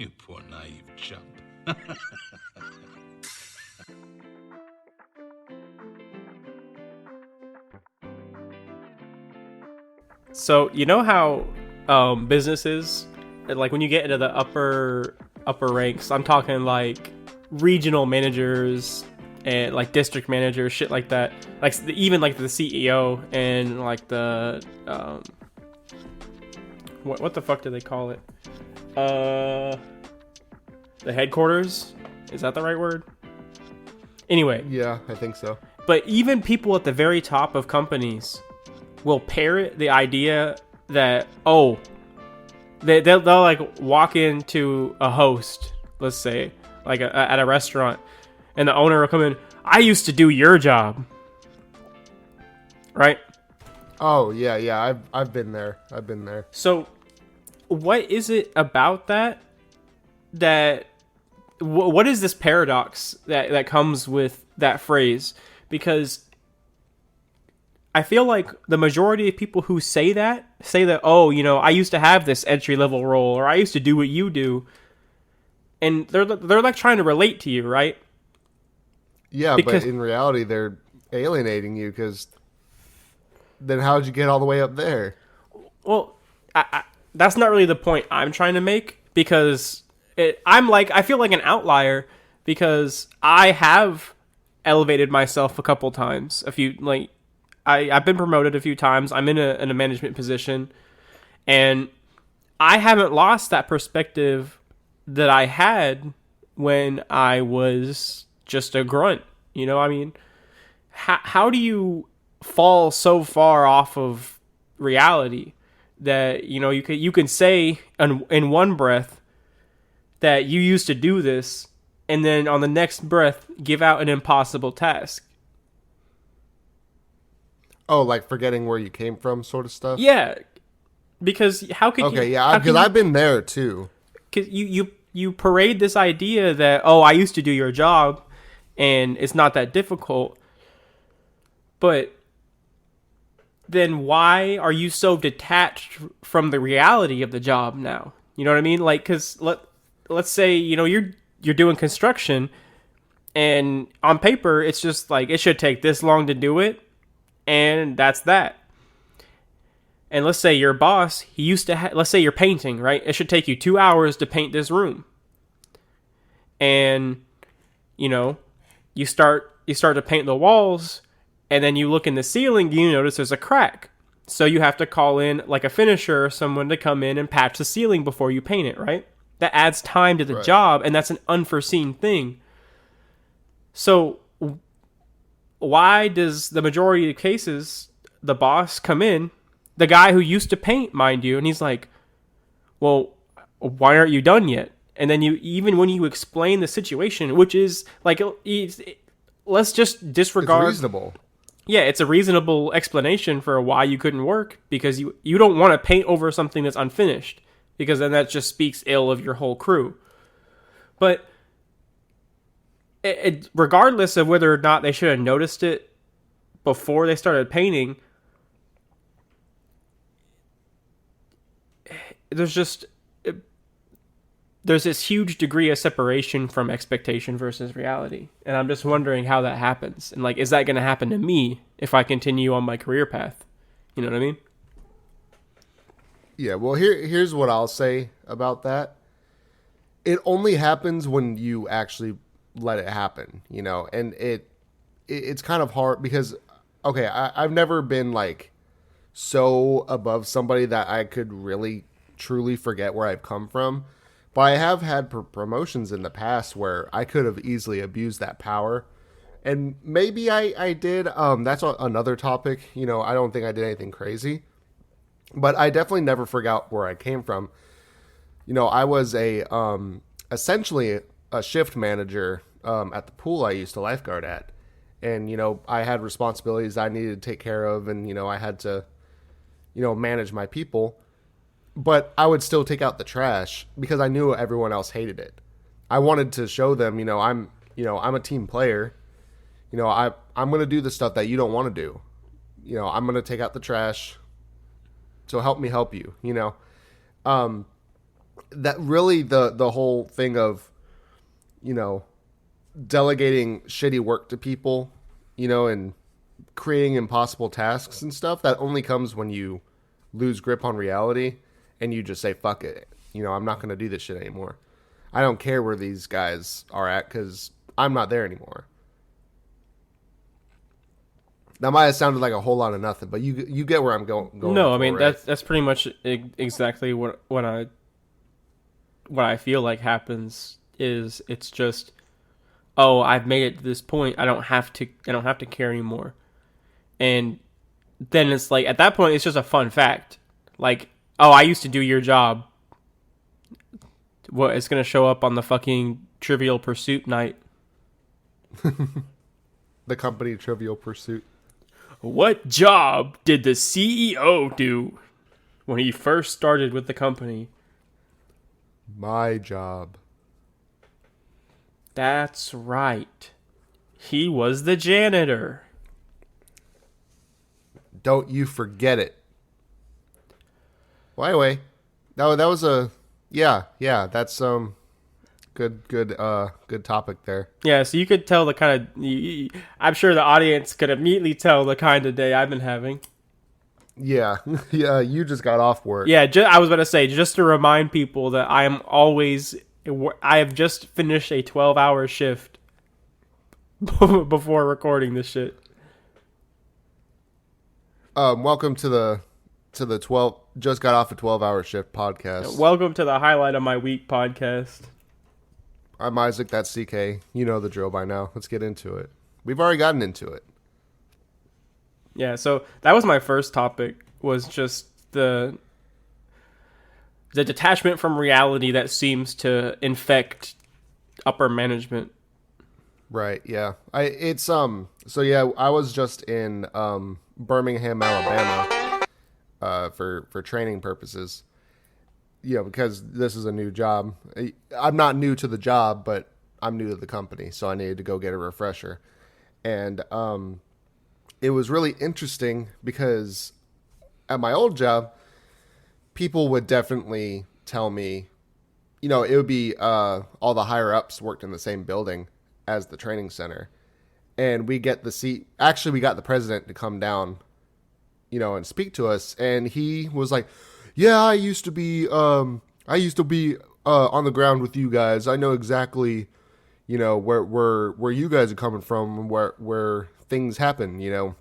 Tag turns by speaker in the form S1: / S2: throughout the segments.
S1: You poor naive chump.
S2: So you know how businesses, like when you get into the upper ranks, I'm talking like regional managers and like district managers, shit like that. Like even like the CEO and like the what the fuck do they call it? Uh, the headquarters. Is that the right word? Anyway,
S3: Yeah, I think so.
S2: but even people at the very top of companies will parrot the idea that, oh, they'll like walk into a host, let's say like at a restaurant, and the owner will come in, I used to do your job, right?
S3: Oh yeah, I've been there. I've been there.
S2: So what is it about that what is this paradox that comes with that phrase? Because I feel like the majority of people who say that, oh, you know, I used to have this entry level role, or I used to do what you do, and they're like trying to relate to you, right?
S3: Yeah,
S2: Because
S3: but in reality, they're alienating you because then how'd you get all the way up there?
S2: well, that's not really the point I'm trying to make, because I feel like an outlier because I have elevated myself a couple times, a few like I've been promoted a few times. I'm in a management position, and I haven't lost that perspective that I had when I was just a grunt. You know, I mean, how do you fall so far off of reality that you can say in one breath that you used to do this, and then on the next breath give out an impossible task?
S3: Oh, like forgetting where you came from, sort of stuff.
S2: Yeah, because how could
S3: Okay,
S2: you?
S3: yeah,
S2: How
S3: because
S2: can you?
S3: I've been there too.
S2: Cause you parade this idea that, oh, I used to do your job, and it's not that difficult. But then why are you so detached from the reality of the job now? You know what I mean? Like, cause let's say you're doing construction, and on paper it's just like it should take this long to do it, and that's that. And let's say your boss, he used to let's say you're painting, right? It should take you 2 hours to paint this room. And, you know, you start to paint the walls, and then you look in the ceiling, you notice there's a crack. So you have to call in like a finisher or someone to come in and patch the ceiling before you paint it, right? That adds time to the
S3: Right.
S2: job, and that's an unforeseen thing. So why does the majority of cases the boss come in, the guy who used to paint, mind you, and he's like, well, why aren't you done yet? And then even when you explain the situation, which is like, let's just
S3: It's
S2: disregard.
S3: reasonable.
S2: Yeah, it's a reasonable explanation for why you couldn't work, because you don't want to paint over something that's unfinished, because then that just speaks ill of your whole crew. But regardless of whether or not they should have noticed it before they started painting, there's just there's this huge degree of separation from expectation versus reality, and I'm just wondering how that happens, and like, is that going to happen to me if I continue on my career path? You know what I mean?
S3: Yeah, well, here's what I'll say about that. It only happens when you actually let it happen, and it's kind of hard because, okay, I've never been like so above somebody that I could really truly forget where I've come from. But I have had promotions in the past where I could have easily abused that power. And maybe I did. That's another topic. I don't think I did anything crazy. But I definitely never forgot where I came from. I was essentially a shift manager at the pool I used to lifeguard at. And, I had responsibilities I needed to take care of. And, I had to, manage my people. But I would still take out the trash because I knew everyone else hated it. I wanted to show them, I'm a team player. I'm going to do the stuff that you don't want to do. I'm going to take out the trash. So help me help you, that really the whole thing of, you know, delegating shitty work to people, you know, and creating impossible tasks and stuff, that only comes when you lose grip on reality and you just say, fuck it. You know, I'm not going to do this shit anymore. I don't care where these guys are at because I'm not there anymore. That might have sounded like a whole lot of nothing, but you get where I'm going.
S2: No, I mean
S3: right?
S2: that's pretty much exactly what I feel like happens is it's just, oh, I've made it to this point. I don't have to care anymore. And then it's like at that point it's just a fun fact. Like, oh, I used to do your job. What, it's gonna show up on the fucking Trivial Pursuit night.
S3: The company Trivial Pursuit.
S2: What job did the CEO do when he first started with the company?
S3: My job.
S2: That's right. He was the janitor.
S3: Don't you forget it. Well, anyway, that was a yeah. That's good topic there.
S2: Yeah, so you could tell the kind of. I'm sure the audience could immediately tell the kind of day I've been having.
S3: Yeah, yeah. You just got off work.
S2: Yeah, I was about to say, just to remind people that I am always. I have just finished a 12-hour shift before recording this shit.
S3: Welcome to the 12. Just got off a 12-hour shift podcast.
S2: Welcome to the Highlight of My Week podcast.
S3: I'm Isaac. That's CK. You know the drill by now. Let's get into it. We've already gotten into it.
S2: Yeah, so that was my first topic, was just the detachment from reality that seems to infect upper management.
S3: Right, yeah. So yeah, I was just in Birmingham, Alabama for training purposes. You know, because this is a new job. I'm not new to the job, but I'm new to the company, so I needed to go get a refresher. And it was really interesting because at my old job, people would definitely tell me, you know, it would be all the higher ups worked in the same building as the training center. And we get the seat. Actually, we got the president to come down, you know, and speak to us. And he was like, yeah, I used to be on the ground with you guys. I know exactly, you know, where you guys are coming from, where things happen, you know,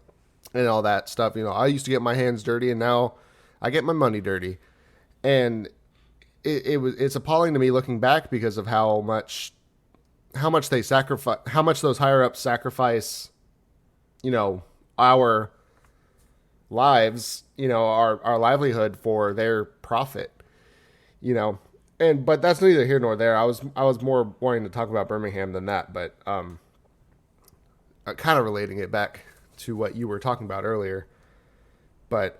S3: and all that stuff. You know, I used to get my hands dirty, and now I get my money dirty. And it's appalling to me looking back because of how much they sacrifice, how much those higher ups sacrifice, you know, our lives, you know, our livelihood for their profit, you know. But that's neither here nor there. I was more wanting to talk about Birmingham than that, but kind of relating it back to what you were talking about earlier. But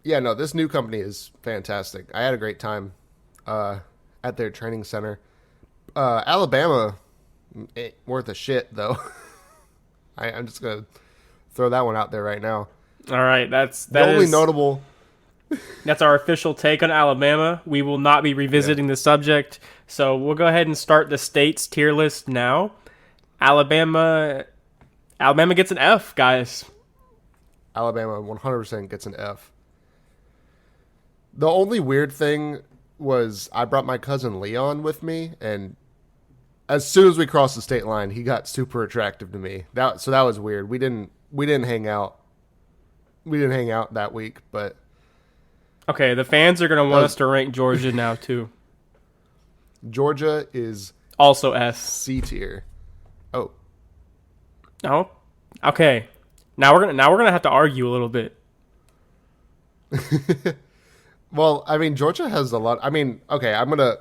S3: yeah, no, this new company is fantastic. I had a great time at their training center. Alabama ain't worth a shit though. I'm just gonna throw that one out there right now.
S2: All right, that's
S3: only notable.
S2: That's our official take on Alabama. We will not be revisiting the subject, so we'll go ahead and start the state's tier list now. Alabama gets an F, guys.
S3: Alabama 100% gets an F. The only weird thing was I brought my cousin Leon with me, and as soon as we crossed the state line, he got super attractive to me. So that was weird. We didn't hang out. We didn't hang out that week, but
S2: okay, the fans are going to want us to rank Georgia now too.
S3: Georgia is
S2: also S.
S3: C tier. Oh.
S2: Oh. Okay. Now we're gonna have to argue a little bit.
S3: Well, I mean, Georgia has a lot. I mean, okay, I'm gonna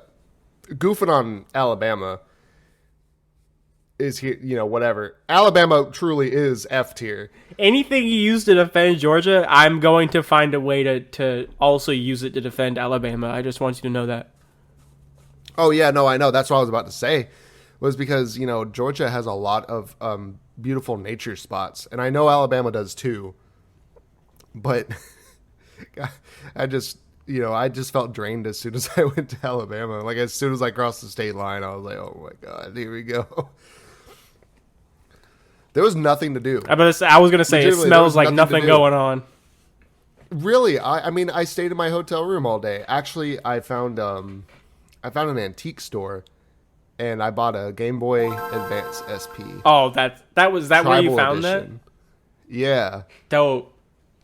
S3: goofing on Alabama. Is here, you know, whatever. Alabama truly is F tier.
S2: Anything you use to defend Georgia, I'm going to find a way to also use it to defend Alabama. I just want you to know that.
S3: Oh yeah, no, I know. That's what I was about to say. Was because, you know, Georgia has a lot of beautiful nature spots, and I know Alabama does too. But I just felt drained as soon as I went to Alabama. Like as soon as I crossed the state line, I was like, "Oh my god, here we go." There was nothing to do.
S2: I was gonna say it
S3: Legitimately, there
S2: smells
S3: was
S2: like
S3: nothing to
S2: nothing
S3: do.
S2: going on.
S3: Really, I mean, I stayed in my hotel room all day. Actually, I found an antique store, and I bought a Game Boy Advance SP
S2: Oh, that was that where you
S3: Tribal
S2: found
S3: Edition. Yeah,
S2: that? Dope.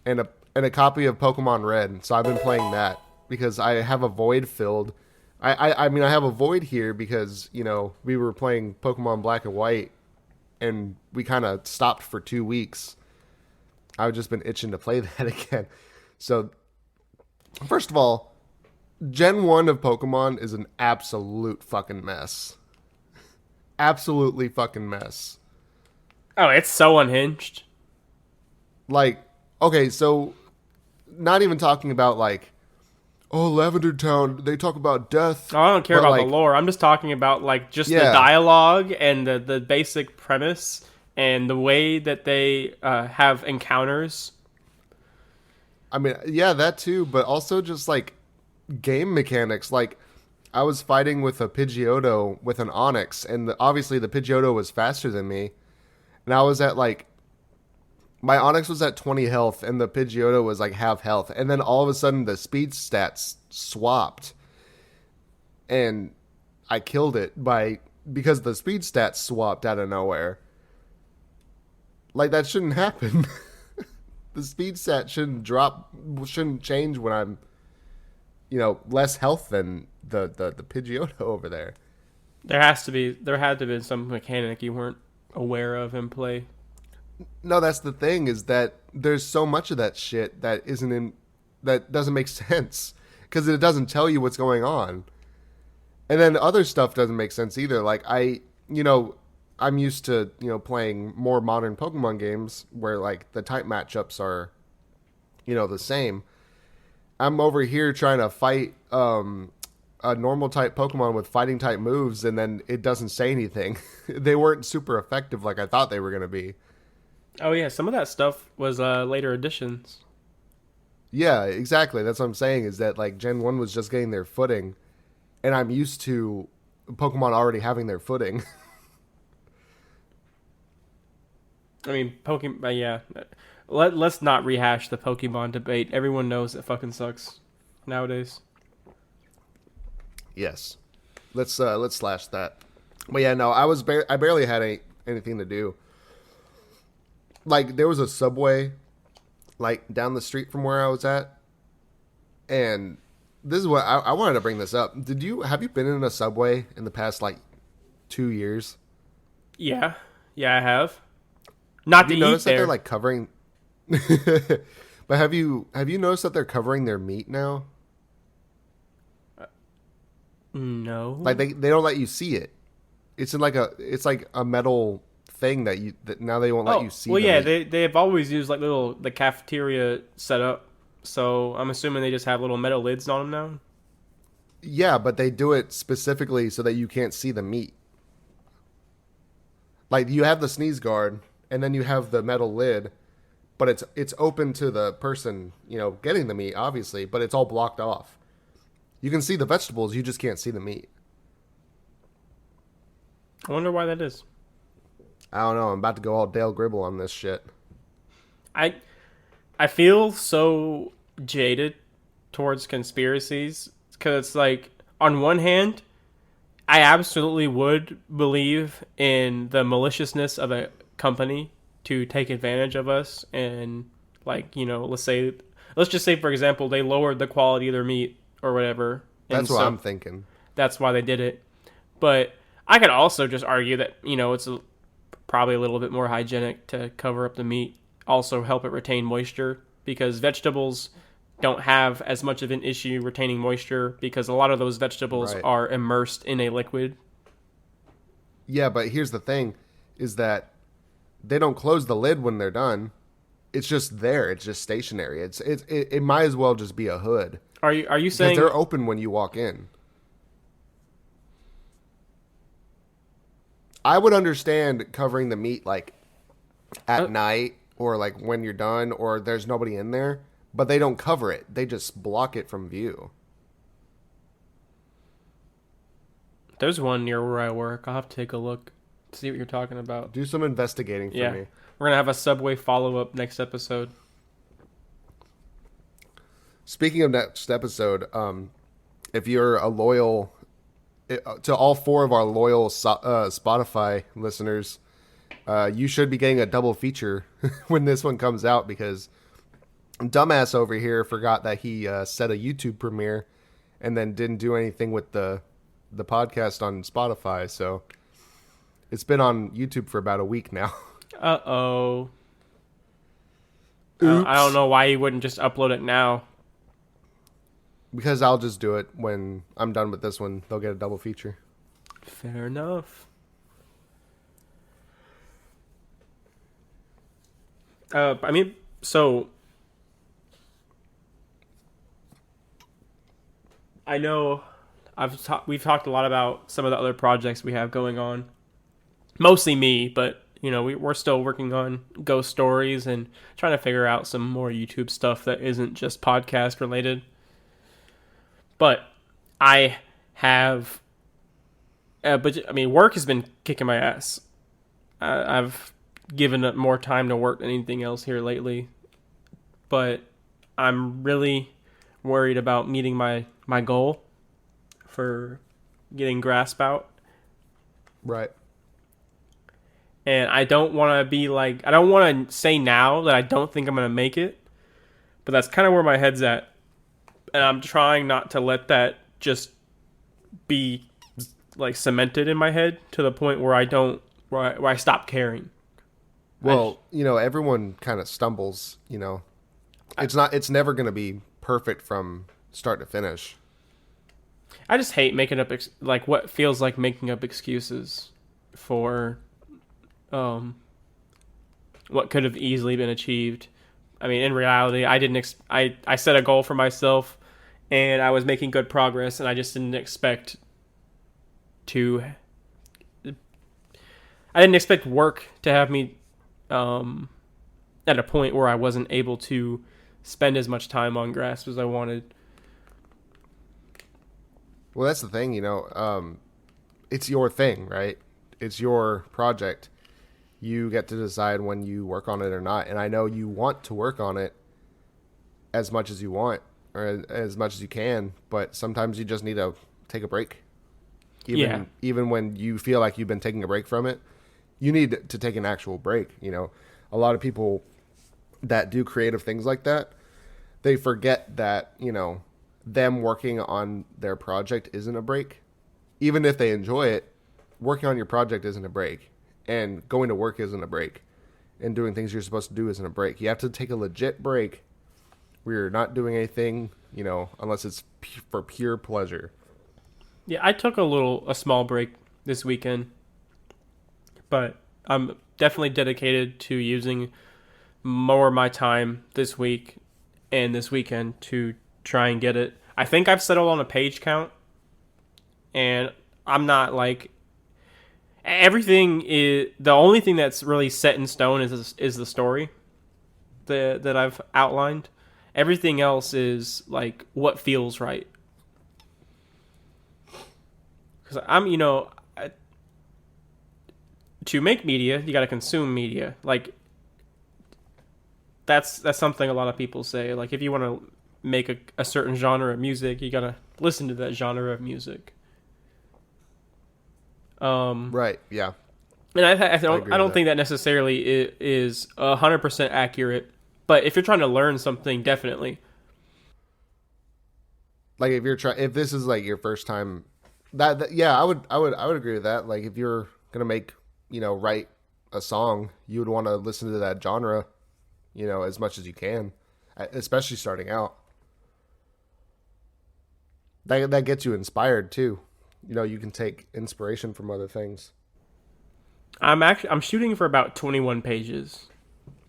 S3: and a copy of Pokemon Red. So I've been playing that because I have a void filled. I mean, I have a void here because we were playing Pokemon Black and White, and we kind of stopped for 2 weeks. I've just been itching to play that again. So, first of all, Gen 1 of Pokemon is an absolute fucking mess. Absolutely fucking mess.
S2: Oh, it's so unhinged.
S3: Like, okay, so not even talking about like, oh, Lavender Town, they talk about death.
S2: Oh, I don't care
S3: but,
S2: about
S3: like,
S2: the lore. I'm just talking about like just the
S3: Yeah.
S2: dialogue and the basic premise and the way that they have encounters.
S3: I mean, yeah, that too, but also just like game mechanics. Like, I was fighting with a Pidgeotto with an Onix, and obviously the Pidgeotto was faster than me. And I was at like, my Onix was at 20 health, and the Pidgeotto was like half health. And then all of a sudden, the speed stats swapped, and I killed it because the speed stats swapped out of nowhere. Like, that shouldn't happen. The speed stat shouldn't change when I'm, less health than the Pidgeotto over there.
S2: There had to be some mechanic you weren't aware of in play.
S3: No, that's the thing, is that there's so much of that shit that doesn't make sense because it doesn't tell you what's going on. And then other stuff doesn't make sense either. Like I'm used to, playing more modern Pokemon games where like the type matchups are, the same. I'm over here trying to fight a normal type Pokemon with fighting type moves, and then it doesn't say anything. They weren't super effective like I thought they were going to be.
S2: Oh yeah, some of that stuff was later additions.
S3: Yeah, exactly. That's what I'm saying, is that like Gen 1 was just getting their footing, and I'm used to Pokemon already having their footing.
S2: I mean, Pokemon. Yeah, let's not rehash the Pokemon debate. Everyone knows it fucking sucks nowadays.
S3: Yes. Let's slash that. But yeah, no, I barely had anything to do. Like, there was a Subway like down the street from where I was at, and this is what I wanted to bring this up. Have you been in a Subway in the past like 2 years?
S2: Yeah, I have. Not to
S3: You
S2: eat
S3: notice that
S2: there.
S3: they're like covering but have you noticed that they're covering their meat now?
S2: No.
S3: Like they don't let you see it. It's like a metal thing that now they won't let you see.
S2: Well,
S3: the
S2: yeah,
S3: meat.
S2: they have always used like the cafeteria setup. So I'm assuming they just have little metal lids on them now.
S3: Yeah, but they do it specifically so that you can't see the meat. Like, you have the sneeze guard, and then you have the metal lid, but it's open to the person, getting the meat, obviously, but it's all blocked off. You can see the vegetables, you just can't see the meat.
S2: I wonder why that is.
S3: I don't know. I'm about to go all Dale Gribble on this shit.
S2: I feel so jaded towards conspiracies because it's like, on one hand, I absolutely would believe in the maliciousness of a company to take advantage of us, and like, let's just say, for example, they lowered the quality of their meat or whatever.
S3: That's what I'm thinking.
S2: That's why they did it. But I could also just argue that, it's probably a little bit more hygienic to cover up the meat, also help it retain moisture, because vegetables don't have as much of an issue retaining moisture because a lot of those vegetables
S3: Right.
S2: are immersed in a liquid.
S3: Yeah, but here's the thing, is that they don't close the lid when they're done. It's just there. It's just stationary. It might as well just be a hood.
S2: Are you
S3: Because
S2: saying
S3: they're open when you walk in. I would understand covering the meat like at night, or like when you're done, or there's nobody in there. but they don't cover it. They just block it from view.
S2: There's one near where I work. I'll have to take a look, see what you're talking about.
S3: Do some investigating for me.
S2: We're gonna have a Subway follow-up next episode.
S3: Speaking of next episode, if you're a loyal to all 4 of our loyal Spotify listeners, you should be getting a double feature when this one comes out, because dumbass over here forgot that he set a YouTube premiere and then didn't do anything with the podcast on Spotify. So it's been on YouTube for about a week now.
S2: Uh-oh. I don't know why you wouldn't just upload it now.
S3: Because I'll just do it when I'm done with this one. They'll get a double feature.
S2: Fair enough. So I know we've talked a lot about some of the other projects we have going on. Mostly me, but we're still working on ghost stories and trying to figure out some more YouTube stuff that isn't just podcast related. But I have, work has been kicking my ass. I've given it more time to work than anything else here lately. But I'm really worried about meeting my goal for getting Grasp out.
S3: Right.
S2: And I don't want to say now that I don't think I'm going to make it. But that's kind of where my head's at. And I'm trying not to let that just be like cemented in my head to the point where I stop caring.
S3: Well, everyone kind of stumbles, It's never going to be perfect from start to finish.
S2: I just hate making up what feels like making up excuses for what could have easily been achieved. I mean, in reality, I set a goal for myself and I was making good progress, and I just didn't expect work to have me at a point where I wasn't able to spend as much time on Grasp as I wanted.
S3: Well, that's the thing, it's your thing, right? It's your project. You get to decide when you work on it or not. And I know you want to work on it as much as you want, or as much as you can, but sometimes you just need to take a break. Even when you feel like you've been taking a break from it, you need to take an actual break. A lot of people that do creative things like that, they forget that, them working on their project isn't a break. Even if they enjoy it, working on your project isn't a break. And going to work isn't a break. And doing things you're supposed to do isn't a break. You have to take a legit break where you're not doing anything, unless it's for pure pleasure.
S2: Yeah, I took a small break this weekend, but I'm definitely dedicated to using more of my time this week and this weekend to try and get it. I think I've settled on a page count, and I'm not everything is the only thing that's really set in stone is the story that I've outlined. Everything else is what feels right. Because to make media, you got to consume media. That's something a lot of people say. If you want to make a certain genre of music, you got to listen to that genre of music.
S3: Right. Yeah.
S2: And I don't think that necessarily is 100% accurate. But if you're trying to learn something, definitely.
S3: If this is your first time, I would agree with that. If you're gonna write a song, you would want to listen to that genre, as much as you can, especially starting out. That gets you inspired too. You can take inspiration from other things.
S2: I'm shooting for about 21 pages.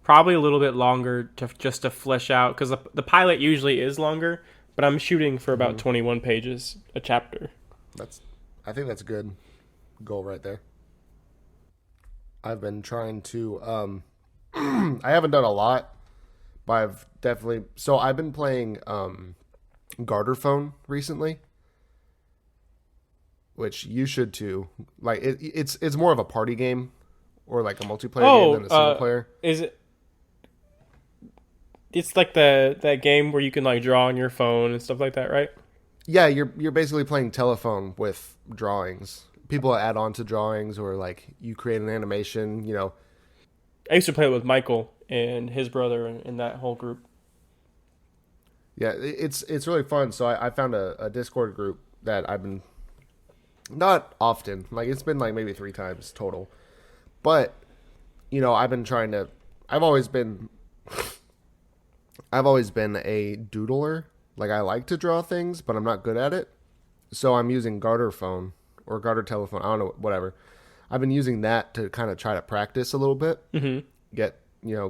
S2: Probably a little bit longer to flesh out, because the pilot usually is longer, but I'm shooting for about 21 pages a chapter.
S3: I think that's a good goal right there. I've been trying to I haven't done a lot, But I've definitely so I've been playing Garter Phone recently, which you should too. Like it's more of a party game or like a multiplayer game
S2: Oh,
S3: than a single player.
S2: is it? It's like that game where you can like draw on your phone and stuff like that, right?
S3: Yeah, you're basically playing telephone with drawings. People add on to drawings or like you create an animation, you know.
S2: I used to play it with Michael and his brother and that whole group.
S3: Yeah, it's really fun. So I found a Discord group that I've been not often, like it's been like maybe 3 times total. But, you know, I've always been a doodler. Like I like to draw things, but I'm not good at it. So I'm using Garter Phone or Garter Telephone. I don't know, whatever. I've been using that to kind of try to practice a little bit, get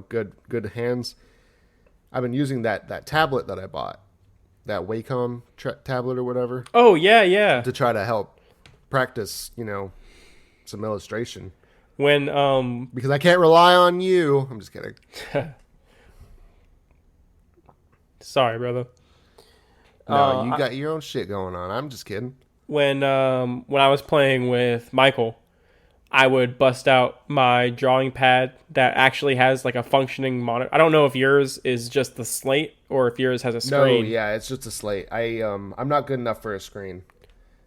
S3: good hands. I've been using that tablet that I bought, that Wacom tablet or whatever,
S2: Oh yeah, yeah.
S3: to try to help practice, some illustration.
S2: When
S3: Because I can't rely on you. I'm just kidding.
S2: sorry, brother.
S3: No, you got your own shit going on. I'm just kidding.
S2: When I was playing with Michael, I would bust out my drawing pad that actually has like a functioning monitor. I don't know if yours is just the slate or if yours has a
S3: No,
S2: screen.
S3: yeah, it's just a slate. I'm not good enough for a screen.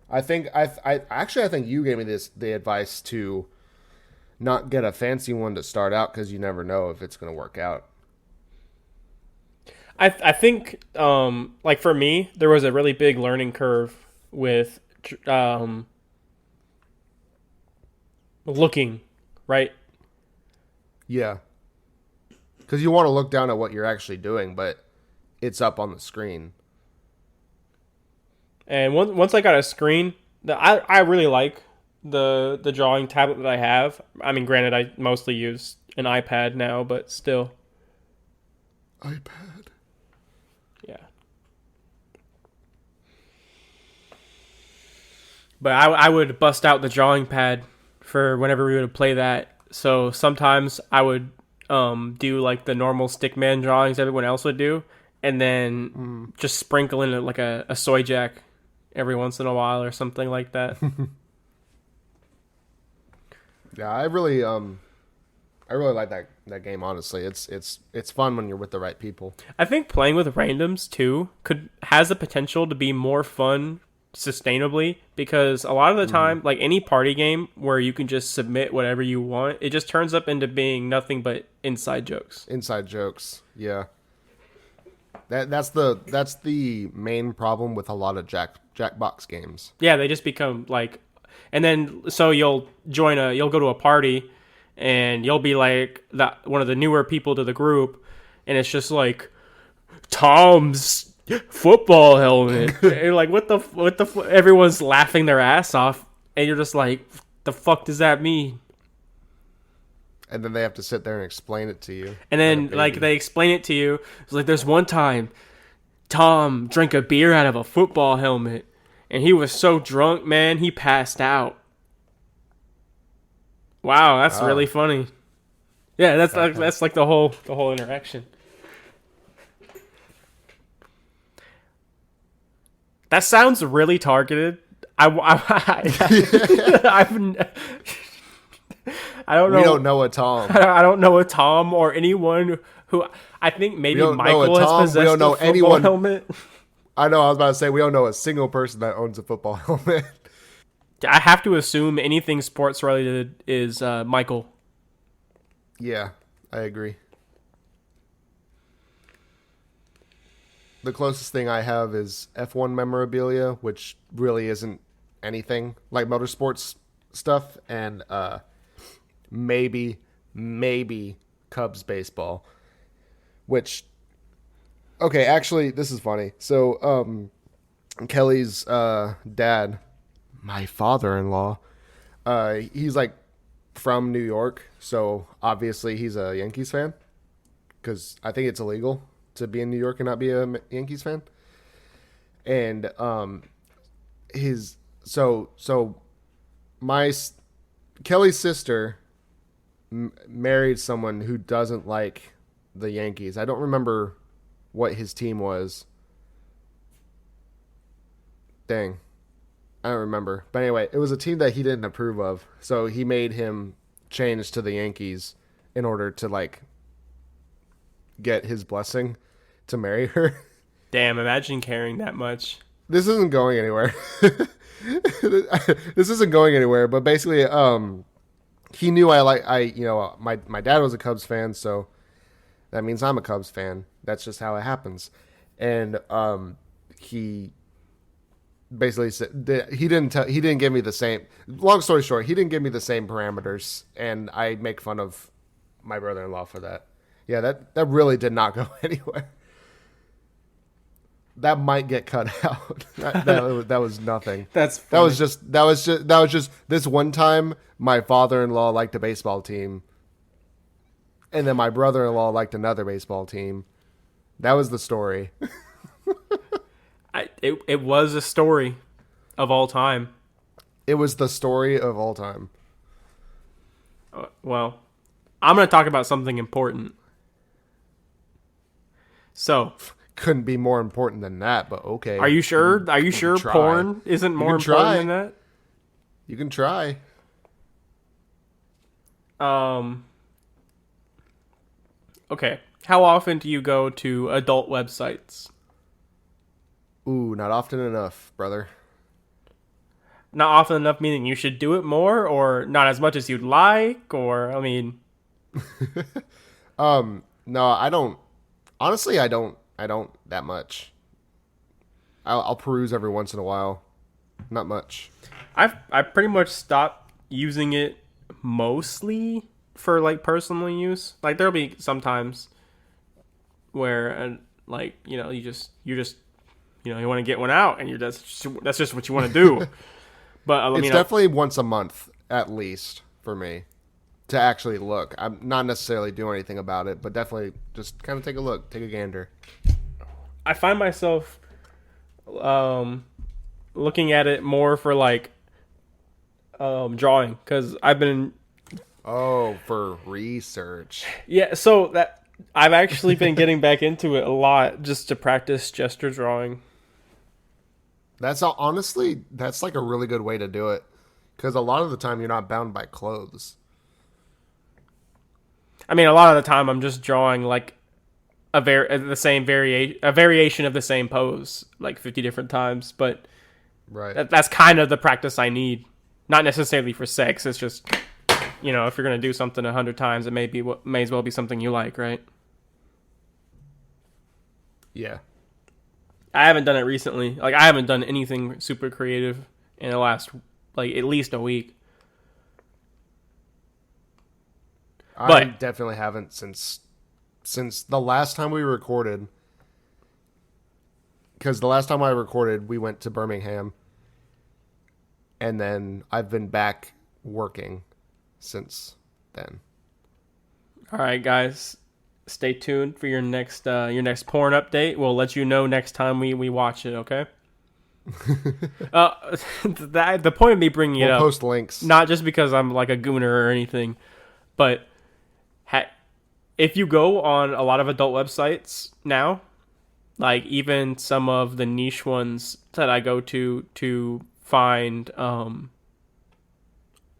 S3: I think I think you gave me the advice to not get a fancy one to start out because you never know if it's going to work out.
S2: I think like for me, there was a really big learning curve with looking, right?
S3: Yeah, because you want to look down at what you're actually doing, but it's up on the screen.
S2: And once I got a screen, I really like the drawing tablet that I have. I mean, granted, I mostly use an iPad now, but still,
S3: iPad.
S2: yeah. But I would bust out the drawing pad for whenever we would play that. So sometimes I would do like the normal stickman drawings everyone else would do, and then just sprinkle in like a soy jack every once in a while or something like that.
S3: Yeah, I really like that game. Honestly, it's fun when you're with the right people.
S2: I think playing with randoms too has the potential to be more fun sustainably, because a lot of the time, like any party game where you can just submit whatever you want, it just turns up into being nothing but inside jokes.
S3: Inside jokes, yeah. That's the main problem with a lot of Jackbox games.
S2: Yeah, they just become like, and then so you'll go to a party, and you'll be like one of the newer people to the group, and it's just like Tom's football helmet. And you're like, what the everyone's laughing their ass off, and you're just like, the fuck does that mean?
S3: And then they have to sit there and explain it to you.
S2: And then like they explain it to you. It's like, there's one time Tom drank a beer out of a football helmet, and he was so drunk, man, he passed out. Wow, that's really funny. Yeah, that's like the whole interaction. That sounds really targeted. I don't know.
S3: We don't know a Tom.
S2: I don't know a Tom or anyone who, I think maybe Michael has possessed
S3: we don't know
S2: a football
S3: anyone.
S2: helmet.
S3: I know. I was about to say we don't know a single person that owns a football helmet.
S2: I have to assume anything sports related is Michael.
S3: Yeah, I agree. The closest thing I have is F1 memorabilia, which really isn't anything like motorsports stuff, and maybe Cubs baseball. Which, okay, actually, this is funny. So, Kelly's dad, my father-in-law, he's like from New York, so obviously he's a Yankees fan, because I think it's illegal to be in New York and not be a Yankees fan. And Kelly's sister married someone who doesn't like the Yankees. I don't remember what his team was. Dang. I don't remember. But anyway, it was a team that he didn't approve of. So he made him change to the Yankees in order to like get his blessing to marry her.
S2: Damn, imagine caring that much.
S3: This isn't going anywhere. This isn't going anywhere, but basically he knew my dad was a Cubs fan, so that means I'm a Cubs fan. That's just how it happens. And he basically said he didn't give me the same. Long story short, he didn't give me the same parameters, and I make fun of my brother-in-law for that. Yeah, that really did not go anywhere. That might get cut out. That was nothing.
S2: That's
S3: that
S2: funny.
S3: was just this one time. My father-in-law liked a baseball team, and then my brother-in-law liked another baseball team. That was the story.
S2: It was a story of all time.
S3: It was the story of all time.
S2: Well, I'm going to talk about something important. So,
S3: Couldn't be more important than that, but okay.
S2: are you sure? Are you sure
S3: try.
S2: porn isn't more
S3: can
S2: important
S3: try.
S2: than that?
S3: You can try.
S2: Okay. How often do you go to adult websites?
S3: Ooh, not often enough, brother.
S2: Not often enough, meaning you should do it more, or not as much as you'd like, or I mean,
S3: No, I don't. Honestly, I don't that much. I'll peruse every once in a while. Not much.
S2: I pretty much stopped using it mostly for like personal use. Like there'll be sometimes where like you just you want to get one out and that's just what you want to do. But I
S3: It's
S2: mean,
S3: definitely once a month at least for me to actually look. I'm not necessarily doing anything about it, but definitely just kind of take a look, take a gander.
S2: I find myself looking at it more for like drawing because I've been
S3: Oh, for research.
S2: yeah. So that I've actually been getting back into it a lot just to practice gesture drawing.
S3: Honestly, that's like a really good way to do it because a lot of the time you're not bound by clothes.
S2: I mean, a lot of the time I'm just drawing like a variation of the same pose like 50 different times, but
S3: Right.
S2: that's kind of the practice I need. Not necessarily for sex. It's just if you're gonna do something 100 times, it may as well be something you like, right?
S3: Yeah.
S2: I haven't done it recently. Like I haven't done anything super creative in the last like at least a week.
S3: I
S2: But-
S3: definitely haven't since the last time we recorded. Because the last time I recorded, we went to Birmingham. And then I've been back working since then.
S2: All right, guys, stay tuned for your next porn update. We'll let you know next time we watch it. Okay. The point of me bringing it
S3: We'll
S2: up,
S3: post links.
S2: not just because I'm like a gooner or anything, but if you go on a lot of adult websites now, like even some of the niche ones that I go to find,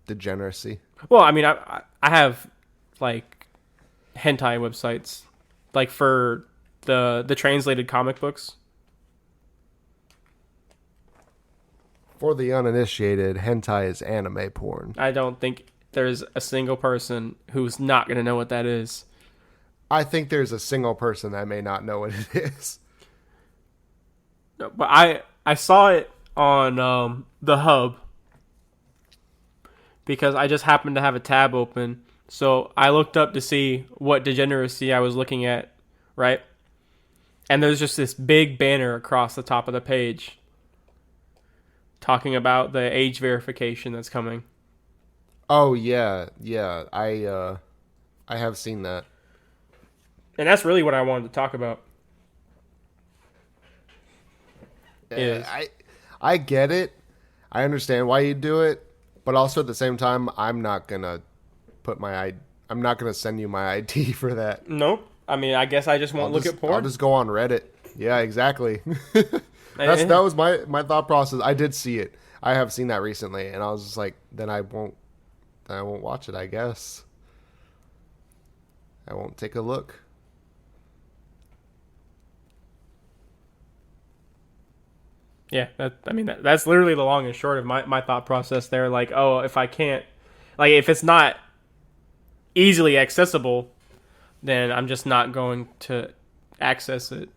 S3: Degeneracy.
S2: well, I mean, I have like hentai websites, like for the translated comic books.
S3: For the uninitiated, hentai is anime porn.
S2: I don't think there's a single person who's not gonna know what that is.
S3: I think there's a single person that may not know what it is.
S2: No, but I saw it on the hub because I just happened to have a tab open. So I looked up to see what degeneracy I was looking at, right? And there's just this big banner across the top of the page talking about the age verification that's coming.
S3: Oh yeah, yeah. I have seen that.
S2: And that's really what I wanted to talk about. Is
S3: I get it. I understand why you do it, but also at the same time, I'm not gonna send you my ID for that.
S2: nope. I mean, I guess I just won't look at porn.
S3: I'll just go on Reddit. Yeah, exactly. That was my thought process. I did see it. I have seen that recently, and I was just like, then I won't watch it. I guess I won't take a look.
S2: Yeah, that's literally the long and short of my thought process there. Like, oh, if I can't, like, if it's not easily accessible, then I'm just not going to access it.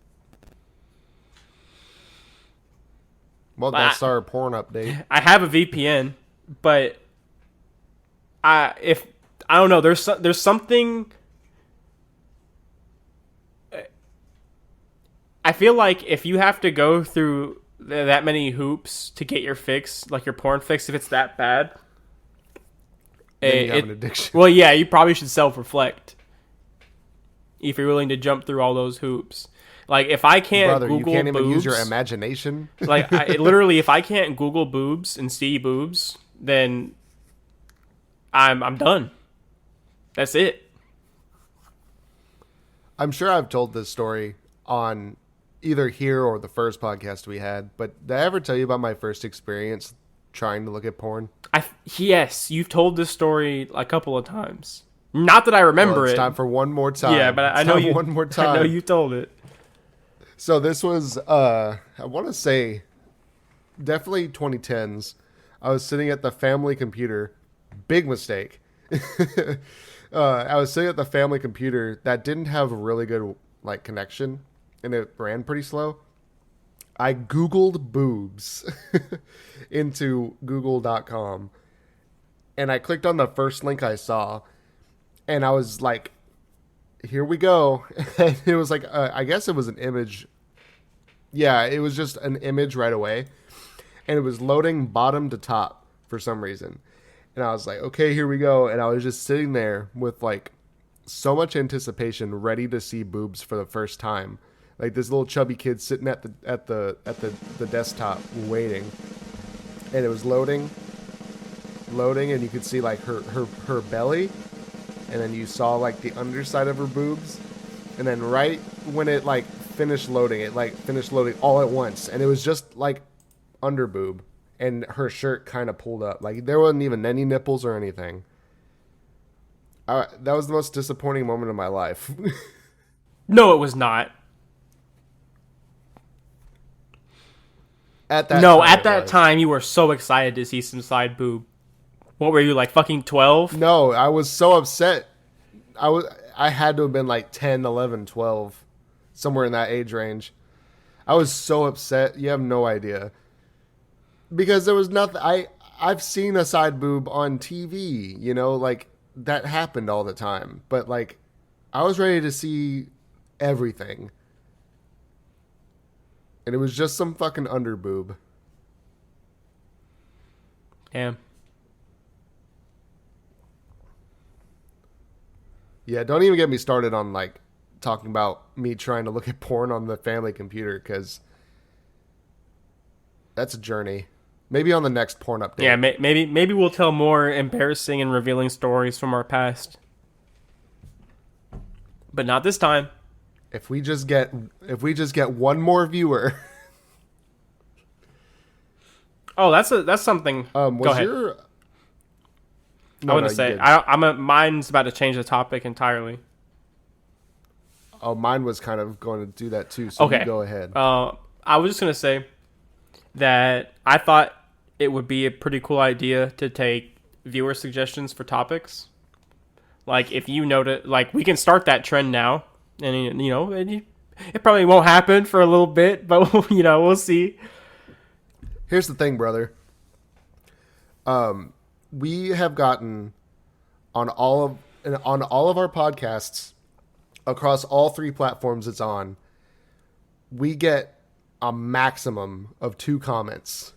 S3: Well, that's our porn update.
S2: I have a VPN, but I don't know. There's something. I feel like if you have to go through that many hoops to get your fix, like your porn fix, if it's that bad,
S3: Then you have an addiction.
S2: Well, yeah, you probably should self-reflect if you're willing to jump through all those hoops. Like, if I can't
S3: Brother,
S2: Google
S3: you can't even
S2: boobs,
S3: use your imagination.
S2: like, literally, if I can't Google boobs and see boobs, then I'm done. That's it.
S3: I'm sure I've told this story on either here or the first podcast we had, but did I ever tell you about my first experience trying to look at porn?
S2: Yes, you've told this story a couple of times. Not that I remember
S3: It's
S2: it.
S3: time for one more time.
S2: Yeah, but I know you.
S3: One more time.
S2: I know you told it.
S3: So this was, I want to say, definitely 2010s. I was sitting at the family computer. Big mistake. I was sitting at the family computer that didn't have a really good connection, and it ran pretty slow. I Googled boobs into google.com, and I clicked on the first link I saw, and I was like, here we go. And it was like, I guess it was an image. Yeah, it was just an image right away. And it was loading bottom to top for some reason. And I was like, okay, here we go. And I was just sitting there with so much anticipation, ready to see boobs for the first time. Like this little chubby kid sitting at the desktop waiting. And it was loading, and you could see her belly. And then you saw the underside of her boobs, and then right when it finished loading, it finished loading all at once, and it was just under boob, and her shirt kind of pulled up, there wasn't even any nipples or anything. That was the most disappointing moment of my life.
S2: No, it was not.
S3: At that
S2: time, you were so excited to see some side boob. What were you, fucking 12?
S3: No, I was so upset. I had to have been 10, 11, 12, somewhere in that age range. I was so upset. You have no idea. Because there was nothing. I've seen a side boob on TV, that happened all the time. But I was ready to see everything. And it was just some fucking under boob.
S2: Damn.
S3: Yeah, don't even get me started on talking about me trying to look at porn on the family computer, because that's a journey. Maybe on the next porn update.
S2: Yeah, maybe we'll tell more embarrassing and revealing stories from our past, but not this time.
S3: If we just get one more viewer.
S2: Oh, that's something. Go ahead. I wouldn't say. Mine's about to change the topic entirely.
S3: Oh, mine was kind of going to do that too. So
S2: okay,
S3: you go ahead.
S2: I was just gonna say that I thought it would be a pretty cool idea to take viewer suggestions for topics. If you notice, we can start that trend now, and it probably won't happen for a little bit, but we'll see.
S3: Here's the thing, brother. We have gotten on all of our podcasts across all 3 platforms it's on, we get a maximum of 2 comments,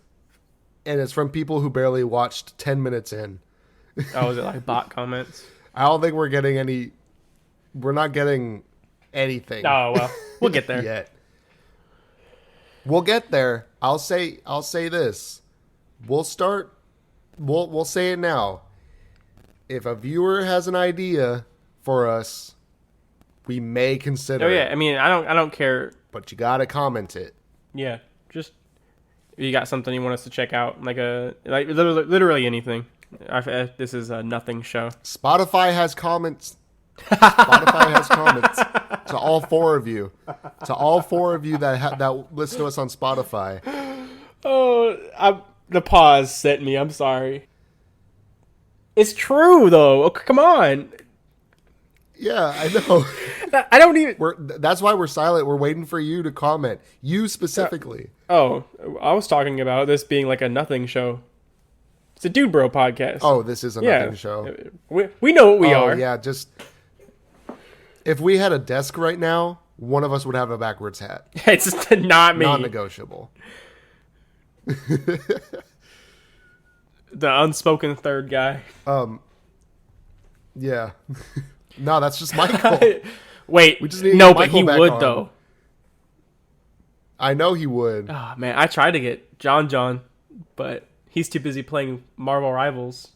S3: and it's from people who barely watched 10 minutes in.
S2: Oh, is it bot comments?
S3: I don't think we're getting any. We're not getting anything.
S2: Oh well, we'll get there.
S3: Yet. We'll get there. I'll say this. We'll start. We'll say it now. If a viewer has an idea for us, we may consider
S2: Oh yeah,
S3: it,
S2: I mean, I don't care.
S3: but you gotta comment it.
S2: Yeah, just if you got something you want us to check out, like literally anything. This is a nothing show.
S3: Spotify has comments. Spotify has comments to all four of you. To all four of you that listen to us on Spotify.
S2: Oh, the pause sent me. I'm sorry. It's true though. Okay, come on.
S3: Yeah, I know.
S2: I don't even.
S3: That's why we're silent. We're waiting for you to comment. You specifically.
S2: Oh, I was talking about this being like a nothing show. It's a Dude Bro podcast.
S3: Oh, this is a nothing show.
S2: We know what we are.
S3: Yeah, just if we had a desk right now, one of us would have a backwards hat.
S2: It's not me.
S3: Non-negotiable.
S2: The unspoken third guy.
S3: Yeah. No, that's just Michael.
S2: Wait,
S3: We just need to
S2: no,
S3: get
S2: but
S3: Michael
S2: he
S3: back
S2: would
S3: on.
S2: though.
S3: I know he would.
S2: Oh man, I tried to get John, but he's too busy playing Marvel Rivals.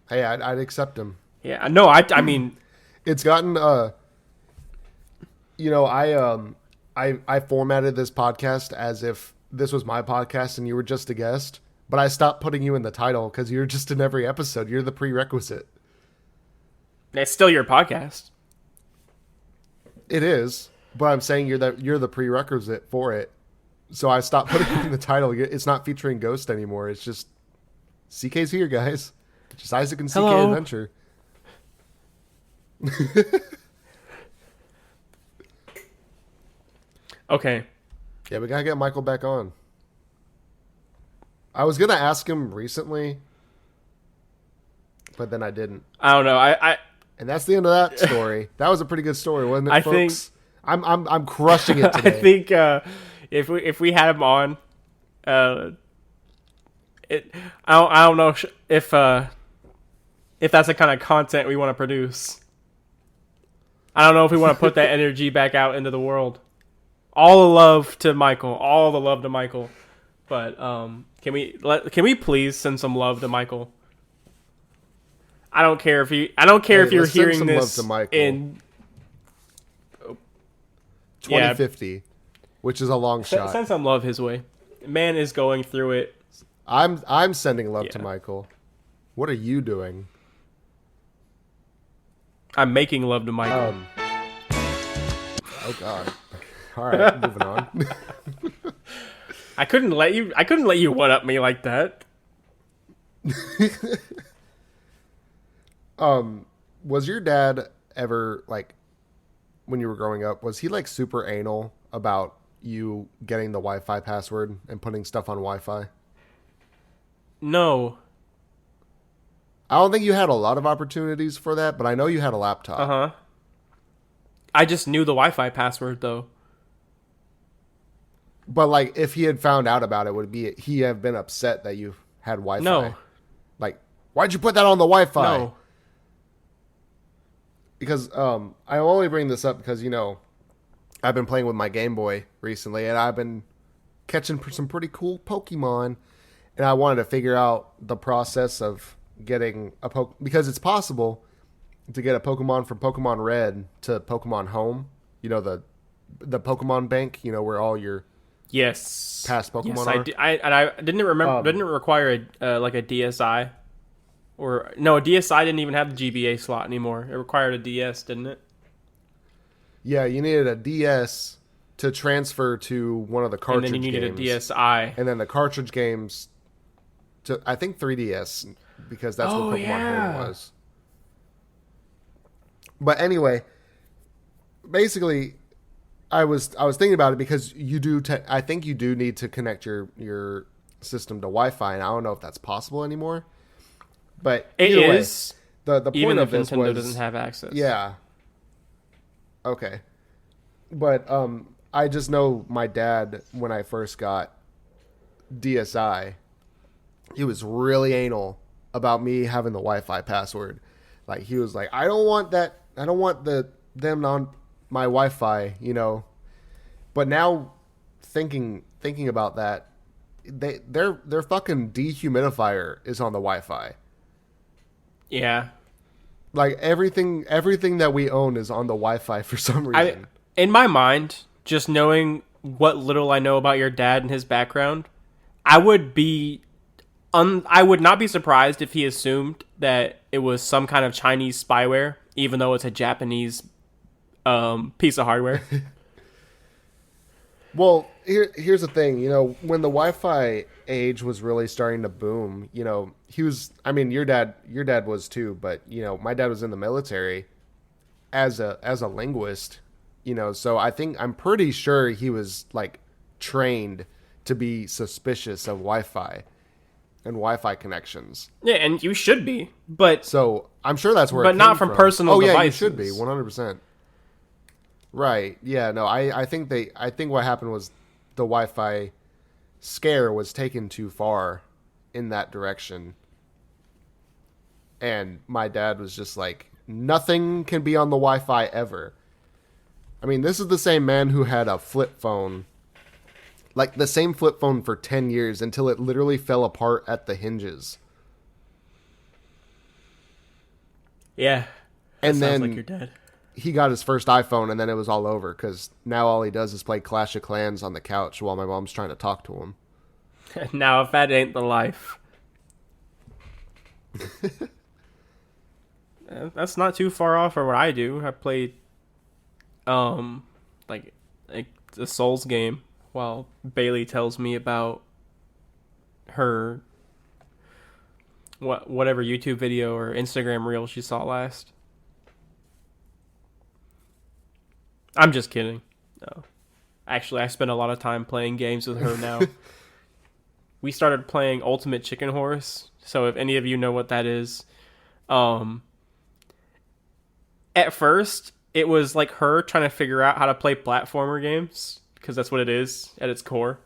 S3: Hey, I'd accept him.
S2: Yeah, no, I mean,
S3: It's gotten I formatted this podcast as if this was my podcast and you were just a guest, but I stopped putting you in the title because you're just in every episode. You're the prerequisite.
S2: it's still your podcast.
S3: It is, but I'm saying you're the prerequisite for it. So I stopped putting you in the title. It's not featuring Ghost anymore. It's just CK's here, guys. Just Isaac and CK
S2: Hello.
S3: Adventure.
S2: Okay.
S3: Yeah, we gotta get Michael back on. I was gonna ask him recently, but then I didn't.
S2: I don't know.
S3: And that's the end of that story. That was a pretty good story, wasn't it,
S2: I
S3: folks? I'm crushing it
S2: I
S3: today.
S2: think if we had him on, I don't know if that's the kind of content we want to produce. I don't know if we want to put that energy back out into the world. All the love to Michael. But can we please send some love to Michael? I don't care if you're
S3: let's send
S2: hearing
S3: some
S2: this
S3: love to Michael.
S2: in
S3: 2050, which is a long shot.
S2: send some love his way. Man is going through it.
S3: I'm sending love to
S2: Yeah.
S3: Michael. What are you doing?
S2: I'm making love to Michael.
S3: Oh God. All right, moving on.
S2: I couldn't let you one up me like that.
S3: Was your dad ever like when you were growing up? Was he like super anal about you getting the Wi-Fi password and putting stuff on Wi-Fi?
S2: No.
S3: I don't think you had a lot of opportunities for that, but I know you had a laptop.
S2: Uh-huh. I just knew the Wi-Fi password though.
S3: But like, if he had found out about it, would he have been upset that you had Wi-Fi?
S2: No.
S3: Like, why'd you put that on the Wi-Fi?
S2: No.
S3: Because I only bring this up because I've been playing with my Game Boy recently, and I've been catching some pretty cool Pokemon, and I wanted to figure out the process of getting because it's possible to get a Pokemon from Pokemon Red to Pokemon Home. The Pokemon Bank. Where all your
S2: Yes.
S3: past Pokemon
S2: yes,
S3: are.
S2: I didn't remember. Didn't it require like a DSi, or no? A DSi didn't even have the GBA slot anymore. It required a DS, didn't it?
S3: Yeah, you needed a DS to transfer to one of the
S2: And
S3: cartridge
S2: then you needed
S3: games.
S2: a DSi.
S3: And then the cartridge games to I think 3DS because that's
S2: Oh,
S3: what Pokemon
S2: yeah.
S3: Home was. But anyway, basically I was thinking about it because I think you do need to connect your system to Wi-Fi, and I don't know if that's possible anymore. But
S2: It
S3: either way,
S2: is.
S3: the point
S2: Even
S3: of
S2: if
S3: this
S2: Nintendo
S3: was
S2: doesn't have access.
S3: yeah. Okay. But I just know my dad, when I first got DSi, he was really anal about me having the Wi-Fi password. Like, he was like, I don't want that. I don't want them on my Wi-Fi, But now thinking about that, their fucking dehumidifier is on the Wi-Fi.
S2: Yeah.
S3: Like everything that we own is on the Wi-Fi for some
S2: I
S3: reason.
S2: in my mind, just knowing what little I know about your dad and his background, I would be I would not be surprised if he assumed that it was some kind of Chinese spyware, even though it's a Japanese piece of hardware.
S3: Well, here's the thing. When the Wi-Fi age was really starting to boom, he was. I mean, your dad was too, but my dad was in the military as a linguist. So I'm pretty sure he was like trained to be suspicious of Wi-Fi and Wi-Fi connections.
S2: Yeah, and you should be, but
S3: So I'm sure that's where,
S2: but
S3: it
S2: not
S3: came
S2: from personal
S3: Oh yeah, you
S2: devices.
S3: should be 100%. Right. Yeah. No. I think what happened was the Wi-Fi scare was taken too far in that direction, and my dad was just like, nothing can be on the Wi-Fi ever. I mean, this is the same man who had a flip phone, like the same flip phone for 10 years until it literally fell apart at the hinges.
S2: Yeah, that
S3: And
S2: sounds
S3: then
S2: like your dad.
S3: he got his first iPhone, and then it was all over because now all he does is play Clash of Clans on the couch while my mom's trying to talk to him.
S2: Now, if that ain't the life, that's not too far off from what I do. I played, like, like the Souls game while Bailey tells me about her whatever YouTube video or Instagram reel she saw last. I'm just kidding. No. Actually, I spend a lot of time playing games with her now. We started playing Ultimate Chicken Horse. So if any of you know what that is, at first it was like her trying to figure out how to play platformer games because that's what it is at its core.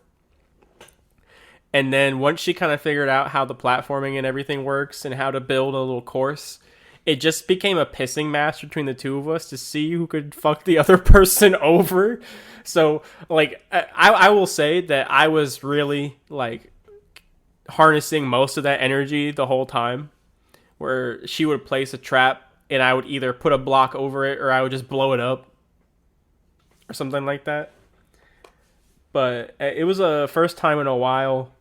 S2: And then once she kind of figured out how the platforming and everything works and how to build a little course, it just became a pissing match between the two of us to see who could fuck the other person over. So, like, I will say that I was really, like, harnessing most of that energy the whole time, where she would place a trap and I would either put a block over it or I would just blow it up or something like that. But it was a first time in a while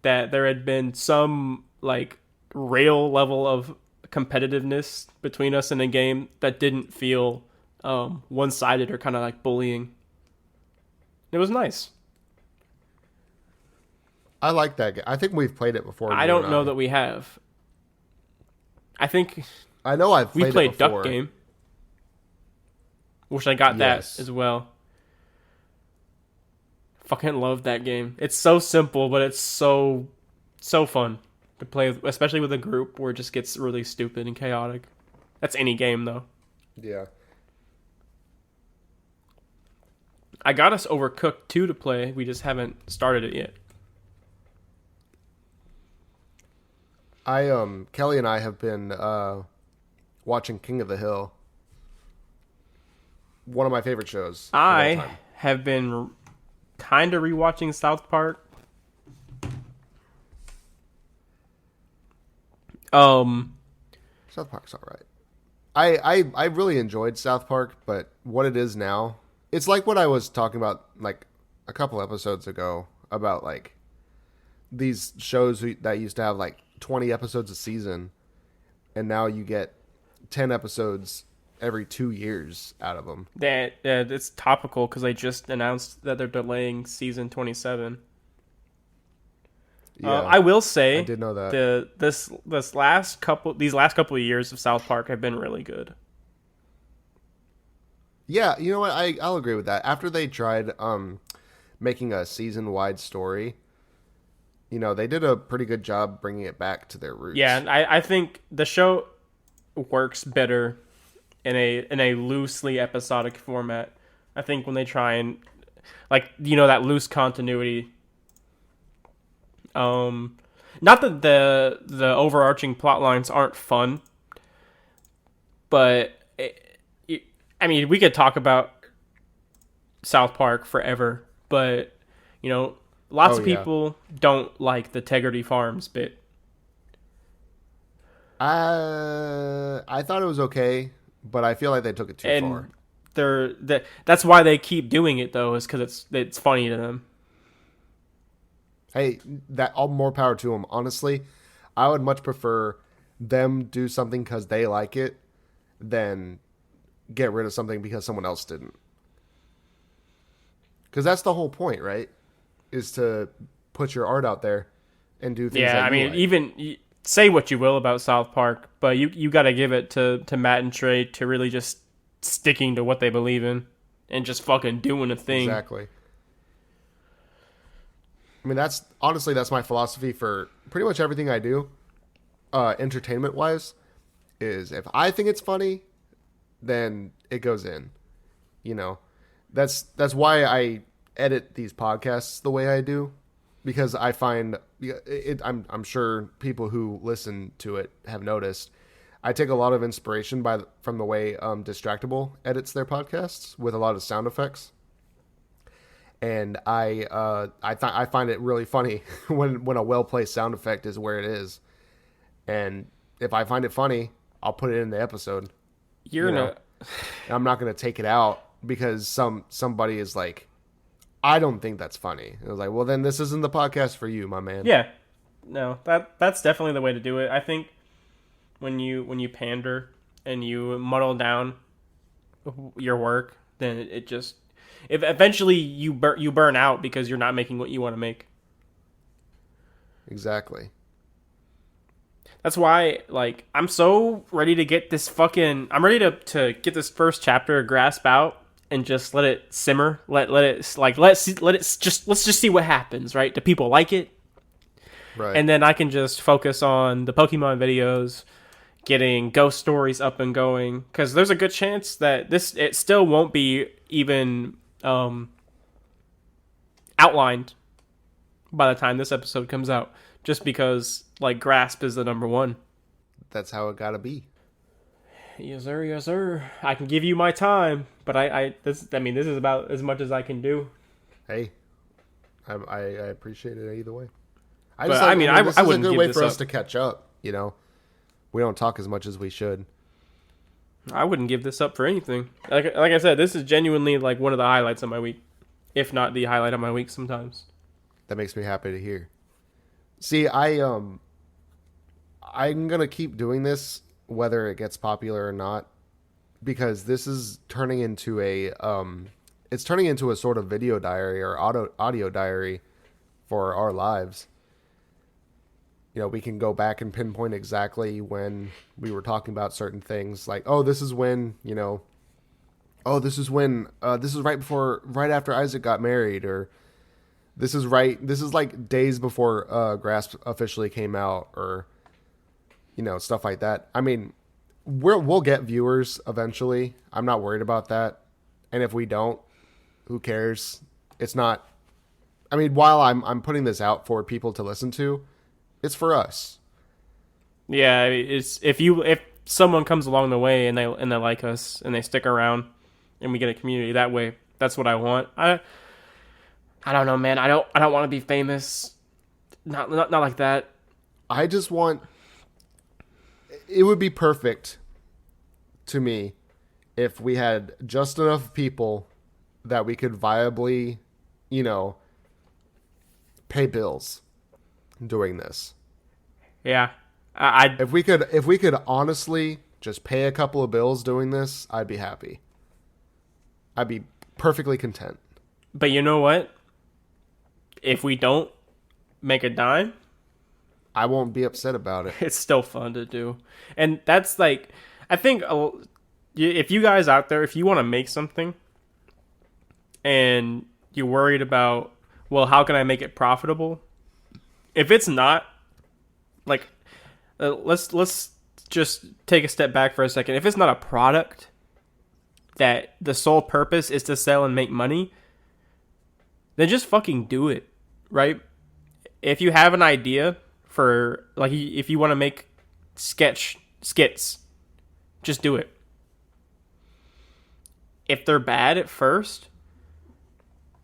S2: that there had been some, like, real level of competitiveness between us in a game that didn't feel one-sided or kind of like bullying. It was nice.
S3: I like that game. I think we've played it before.
S2: I don't know that we have. I think
S3: I know I've played
S2: we played
S3: it before.
S2: Duck Game, which I got
S3: Yes.
S2: that as well. Fucking love that game. It's so simple, but it's so fun to play, especially with a group where it just gets really stupid and chaotic. That's any game though.
S3: Yeah.
S2: I got us Overcooked 2 to play. We just haven't started it yet.
S3: Kelly and I have been watching King of the Hill. One of my favorite shows. Of all
S2: I
S3: time.
S2: have been kind of rewatching South Park.
S3: South Park's all right. I really enjoyed South Park, but what it is now, it's like what I was talking about like a couple episodes ago about like these shows that used to have like 20 episodes a season, and now you get 10 episodes every 2 years out of them.
S2: That it's topical because they just announced that they're delaying season 27.
S3: Yeah,
S2: I will say
S3: I did know that.
S2: these last couple of years of South Park have been really good.
S3: Yeah, you know what? I'll agree with that. After they tried making a season-wide story, they did a pretty good job bringing it back to their roots.
S2: Yeah, and I think the show works better in a loosely episodic format. I think when they try and that loose continuity. Not that the overarching plot lines aren't fun, but we could talk about South Park forever, but lots of
S3: yeah.
S2: people don't like the Tegrity Farms bit.
S3: I thought it was okay, but I feel like they took it too far.
S2: And that's why they keep doing it though, is because it's funny to them.
S3: Hey, that all more power to them. Honestly, I would much prefer them do something because they like it than get rid of something because someone else didn't. Because that's the whole point, right? Is to put your art out there and do things.
S2: Yeah,
S3: that
S2: I
S3: you
S2: mean,
S3: like.
S2: even say what you will about South Park, but you got to give it to Matt and Trey to really just sticking to what they believe in and just fucking doing a thing.
S3: Exactly. I mean, that's my philosophy for pretty much everything I do, entertainment wise. Is if I think it's funny, then it goes in. You know, that's why I edit these podcasts the way I do, because I find it. I'm sure people who listen to it have noticed. I take a lot of inspiration from the way Distractable edits their podcasts with a lot of sound effects, and I find it really funny when a well placed sound effect is where it is, and if I find it funny, I'll put it in the episode.
S2: You're
S3: You
S2: in
S3: know, and I'm not gonna take it out because somebody is like, I don't think that's funny. And I was like, well, then this isn't the podcast for you, my man.
S2: yeah, no, that's definitely the way to do it. I think when you pander and you muddle down your work, then it just if eventually you burn out because you're not making what you want to make.
S3: Exactly.
S2: That's why, like, I'm so ready to get this fucking. I'm ready to get this first chapter grasp out and just let it simmer. Let it like let's just see what happens. Right? Do people like it?
S3: Right.
S2: And then I can just focus on the Pokemon videos, getting ghost stories up and going. Because there's a good chance that it still won't be even outlined by the time this episode comes out. Just because, like, Grasp is the number one.
S3: That's how it gotta be.
S2: Yes, sir. Yes, sir. I can give you my time, but this is about as much as I can do.
S3: Hey, I appreciate it either way.
S2: But, I mean, I
S3: this is a
S2: wouldn't
S3: good
S2: give
S3: way
S2: this
S3: for us
S2: up.
S3: to catch up. You know, we don't talk as much as we should.
S2: I wouldn't give this up for anything. Like I said, this is genuinely like one of the highlights of my week, if not the highlight of my week sometimes.
S3: That makes me happy to hear. See, I'm gonna keep doing this whether it gets popular or not, because this is turning into it's turning into a sort of video diary or audio diary for our lives. You know, we can go back and pinpoint exactly when we were talking about certain things, like, oh, this is when, you know, oh, this is right after Isaac got married, or this is like days before Grasp officially came out, or, you know, stuff like that. I mean, we'll get viewers eventually. I'm not worried about that. And if we don't, who cares? It's not. I mean, while I'm putting this out for people to listen to, it's for us.
S2: Yeah, it's if someone comes along the way and they like us and they stick around and we get a community that way, that's what I want. I don't know, man. I don't want to be famous. Not like that.
S3: I just want. It would be perfect to me if we had just enough people that we could viably, you know, pay bills doing this.
S2: Yeah,
S3: If we could honestly just pay a couple of bills doing this, I'd be happy. I'd be perfectly content.
S2: But you know what? If we don't make a dime,
S3: I won't be upset about it.
S2: it's still fun to do. And that's like, I think if you guys out there, if you want to make something and you're worried about, well, how can I make it profitable? If it's not, like, let's just take a step back for a second. If it's not a product that the sole purpose is to sell and make money, then just fucking do it, right? If you have an idea for, like, if you want to make skits, just do it. If they're bad at first,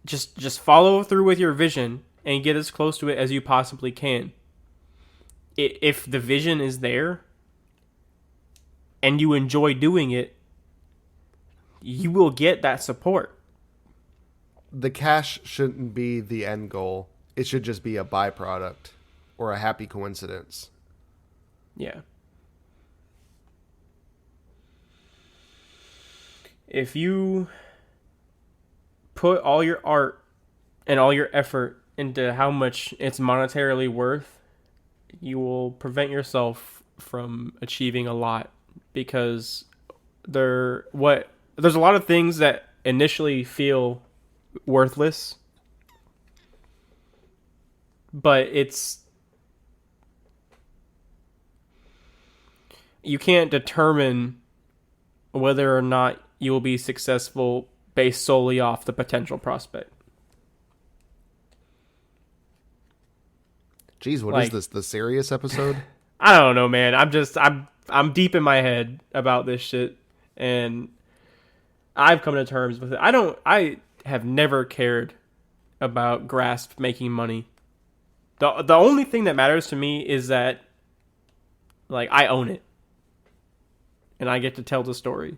S2: just follow through with your vision and get as close to it as you possibly can. If the vision is there and you enjoy doing it, you will get that support.
S3: The cash shouldn't be the end goal. It should just be a byproduct or a happy coincidence.
S2: Yeah. If you put all your art and all your effort into how much it's monetarily worth, you will prevent yourself from achieving a lot, because there's a lot of things that initially feel worthless, but you can't determine whether or not you will be successful based solely off the potential prospect.
S3: Jeez, what is this? The serious episode?
S2: I don't know, man. I'm deep in my head about this shit, and I've come to terms with it. I have never cared about Grasp making money. The only thing that matters to me is that, like, I own it and I get to tell the story.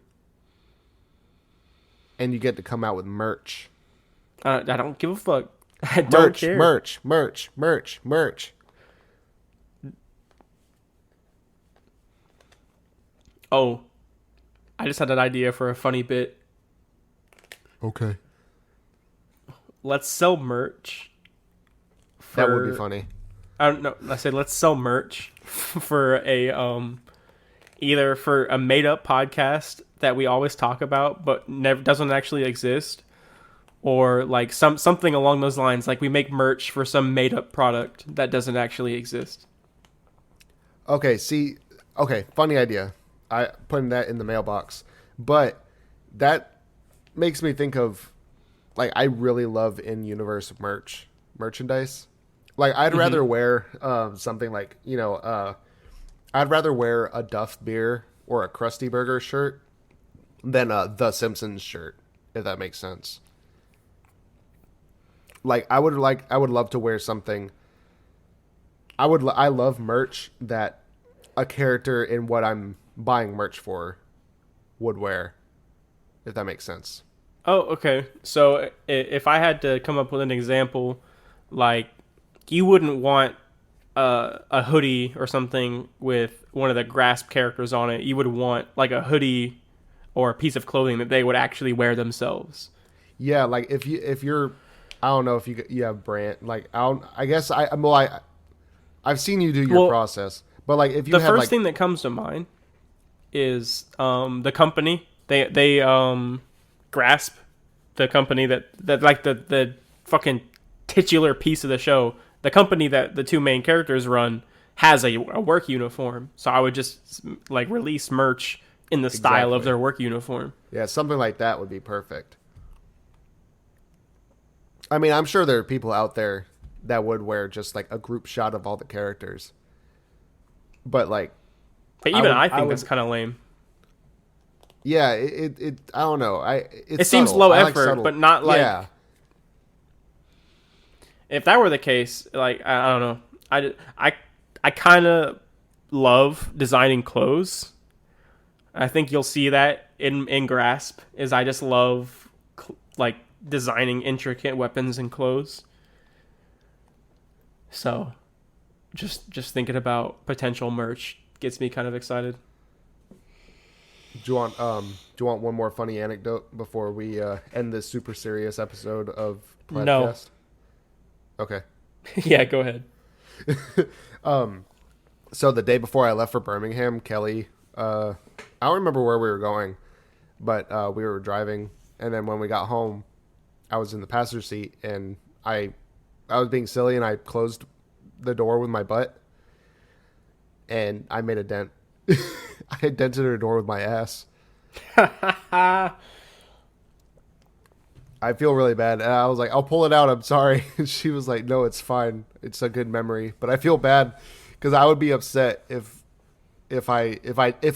S3: And you get to come out with merch.
S2: I don't give a fuck. I don't care.
S3: Merch.
S2: Oh, I just had an idea for a funny bit.
S3: Okay.
S2: Let's sell merch.
S3: That would be funny.
S2: I don't know. I said let's sell merch for either for a made up podcast that we always talk about but never doesn't actually exist, or like something along those lines. Like we make merch for some made up product that doesn't actually exist.
S3: Okay, funny idea. I putting that in the mailbox. But that makes me think of, like, I really love in-universe merchandise. Like, I'd rather wear something like, I'd rather wear a Duff Beer or a Krusty Burger shirt than a The Simpsons shirt, if that makes sense. Like, I would love to wear something. I love merch that a character in what I'm buying merch for would wear, if that makes sense.
S2: Oh, okay. So if I had to come up with an example, like, you wouldn't want a hoodie or something with one of the Grasp characters on it. You would want like a hoodie or a piece of clothing that they would actually wear themselves.
S3: Yeah, like if you're, I don't know if you have brand, like I've seen you do your process, but like if you
S2: the
S3: have,
S2: first
S3: like,
S2: thing that comes to mind is the company they Grasp, the company that like the fucking titular piece of the show, the company that the two main characters run has a work uniform. So I would just like release merch in the style of their work uniform.
S3: Yeah, something like that would be perfect. I mean, I'm sure there are people out there that would wear just like a group shot of all the characters. But like,
S2: I think that's kind of lame.
S3: Yeah, it I don't know.
S2: It seems low effort, but not like.
S3: Yeah.
S2: If that were the case, like, I don't know. I kind of love designing clothes. I think you'll see that in Grasp, is I just love like designing intricate weapons and clothes. So just thinking about potential merch gets me kind of excited.
S3: Do you want one more funny anecdote before we end this super serious episode of Podcast?
S2: No.
S3: Okay.
S2: Yeah, go ahead.
S3: So the day before I left for Birmingham, Kelly, I don't remember where we were going, but we were driving, and then when we got home, I was in the passenger seat, and I was being silly, and I closed the door with my butt, and I made a dent. I dented her door with my ass. I feel really bad. And I was like, I'll pull it out. I'm sorry. And she was like, no, it's fine. It's a good memory. But I feel bad because I would be upset if I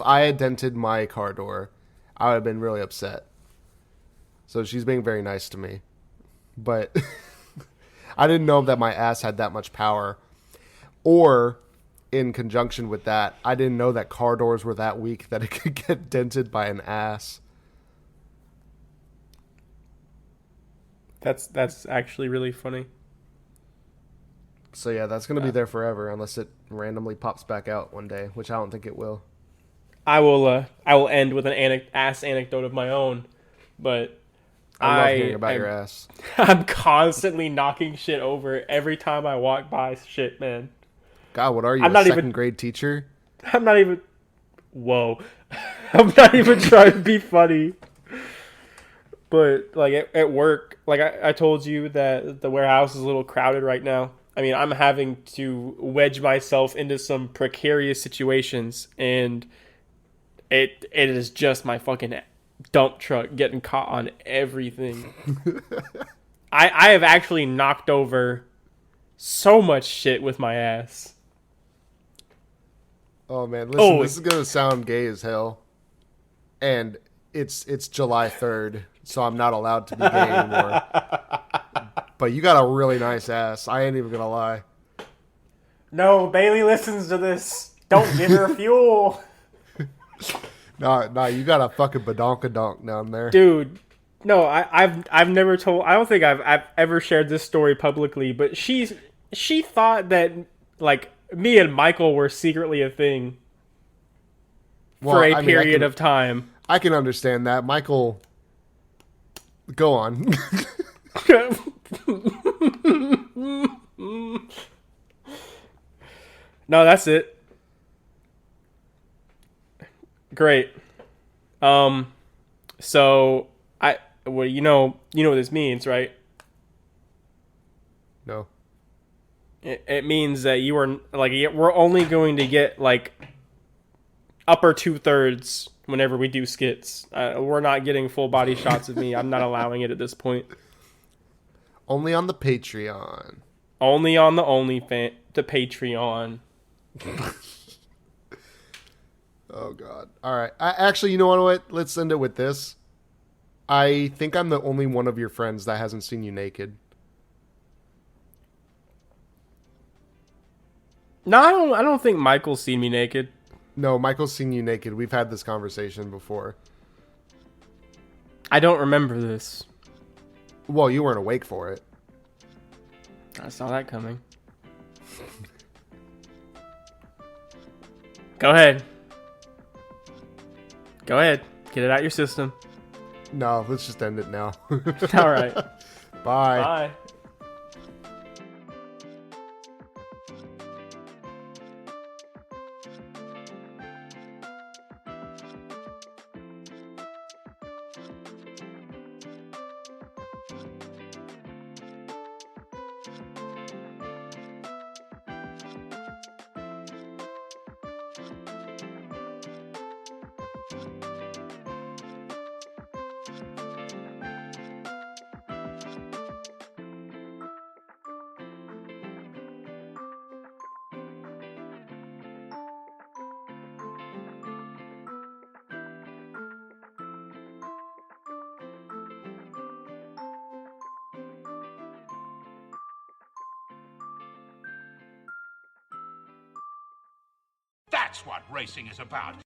S3: had dented my car door. I would have been really upset. So she's being very nice to me. But I didn't know that my ass had that much power. Or in conjunction with that, I didn't know that car doors were that weak that it could get dented by an ass.
S2: That's actually really funny.
S3: So yeah, that's gonna be there forever unless it randomly pops back out one day, which I don't think it will.
S2: I will end with an ass anecdote of my own, but
S3: I love hearing about your ass.
S2: I'm constantly knocking shit over every time I walk by shit, man.
S3: God, what are you?
S2: I'm
S3: a
S2: not
S3: second
S2: even-
S3: grade teacher?
S2: I'm not even. Whoa. I'm not even trying to be funny. But, like, at work, like, I told you that the warehouse is a little crowded right now. I mean, I'm having to wedge myself into some precarious situations, and it is just my fucking dump truck getting caught on everything. I have actually knocked over so much shit with my ass.
S3: Oh man, listen, this is gonna sound gay as hell, and it's July 3rd, so I'm not allowed to be gay anymore. But you got a really nice ass. I ain't even gonna lie.
S2: No, Bailey listens to this. Don't give her fuel.
S3: Nah, you got a fucking badonkadonk down there.
S2: Dude, no, I've never told. I don't think I've ever shared this story publicly. But she thought that like me and Michael were secretly a thing for a period of time.
S3: I can understand that, Michael. Go on.
S2: No, that's it. Great. So well, you know what this means, right?
S3: No.
S2: It means that you are like we're only going to get like upper 2/3 whenever we do skits. We're not getting full body shots of me. I'm not allowing it at this point.
S3: Only on the Patreon.
S2: Only on the Patreon.
S3: Oh god. All right. Actually, you know what? Let's end it with this. I think I'm the only one of your friends that hasn't seen you naked.
S2: No, I don't think Michael's seen me naked.
S3: No, Michael's seen you naked. We've had this conversation before.
S2: I don't remember this.
S3: Well, you weren't awake for it.
S2: I saw that coming. Go ahead. Go ahead. Get it out your system.
S3: No, let's just end it now.
S2: All right.
S3: Bye.
S2: Bye.
S1: That's what racing is about.